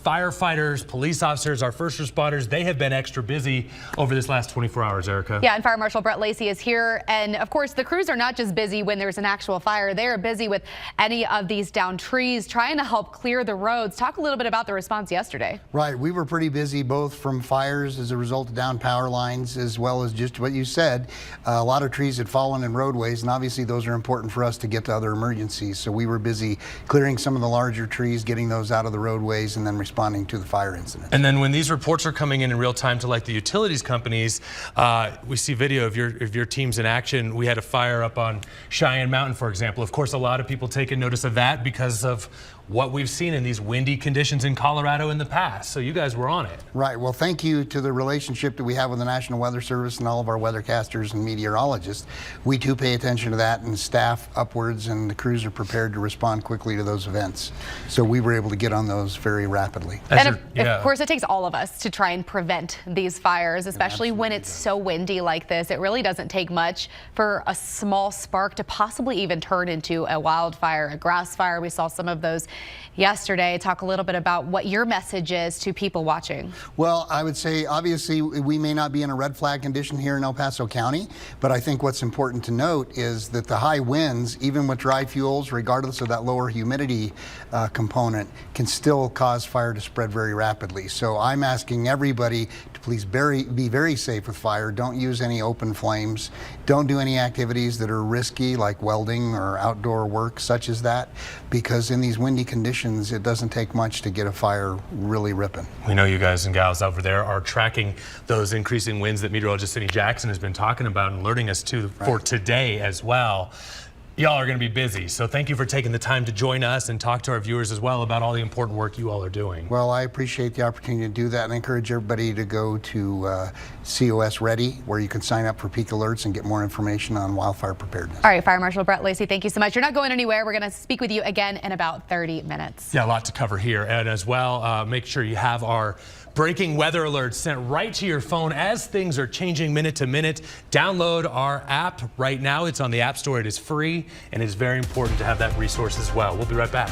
firefighters, police officers, our first responders, they have been extra busy over this last 24 hours, Erica. Yeah, and Fire Marshal Brett Lacey is here. And of course, the crews are not just busy when there's an actual fire. They are busy with any of these downed trees, trying to help clear the roads. Talk a little bit about the response yesterday. Right. We were pretty busy both from fires as a result of downed power lines, as well as just what you said. A lot of trees had fallen in roadways, and obviously those are important for us to get to other emergencies. So we were busy clearing some of the larger trees, getting those out of the roadways, and then responding to the fire incident. And then when these reports are coming in real time to like the utilities companies, we see video of your teams in action. We had a fire up on Cheyenne Mountain, for example. Of course, a lot of people taking notice of that because of what we've seen in these windy conditions in Colorado in the past. So you guys were on it. Right. Well, thank you to the relationship that we have with the National Weather Service and all of our weathercasters and meteorologists. We too pay attention to that and staff upwards, and the crews are prepared to respond quickly to those events. So we were able to get on those very rapidly. And of course, it takes all of us to try and prevent these fires, especially when it's so windy like this. It really doesn't take much for a small spark to possibly even turn into a wildfire, a grass fire. We saw some of those yesterday. Talk a little bit about what your message is to people watching. Well, I would say obviously we may not be in a red flag condition here in El Paso County, but I think what's important to note is that the high winds, even with dry fuels, regardless of that lower humidity component, can still cause fire to spread very rapidly. So I'm asking everybody to please be very safe with fire. Don't use any open flames. Don't do any activities that are risky like welding or outdoor work such as that, because in these windy conditions, it doesn't take much to get a fire really ripping. We know you guys and gals over there are tracking those increasing winds that meteorologist Cindy Jackson has been talking about and alerting us to for today as well. Y'all are going to be busy, so thank you for taking the time to join us and talk to our viewers as well about all the important work you all are doing. Well, I appreciate the opportunity to do that, and I encourage everybody to go to COS Ready, where you can sign up for peak alerts and get more information on wildfire preparedness. All right, Fire Marshal Brett Lacey, thank you so much. You're not going anywhere. We're going to speak with you again in about 30 minutes. Yeah, a lot to cover here, and as well, make sure you have our breaking weather alerts sent right to your phone as things are changing minute to minute. Download our app right now. It's on the App Store. It is free, and it's very important to have that resource as well. We'll be right back.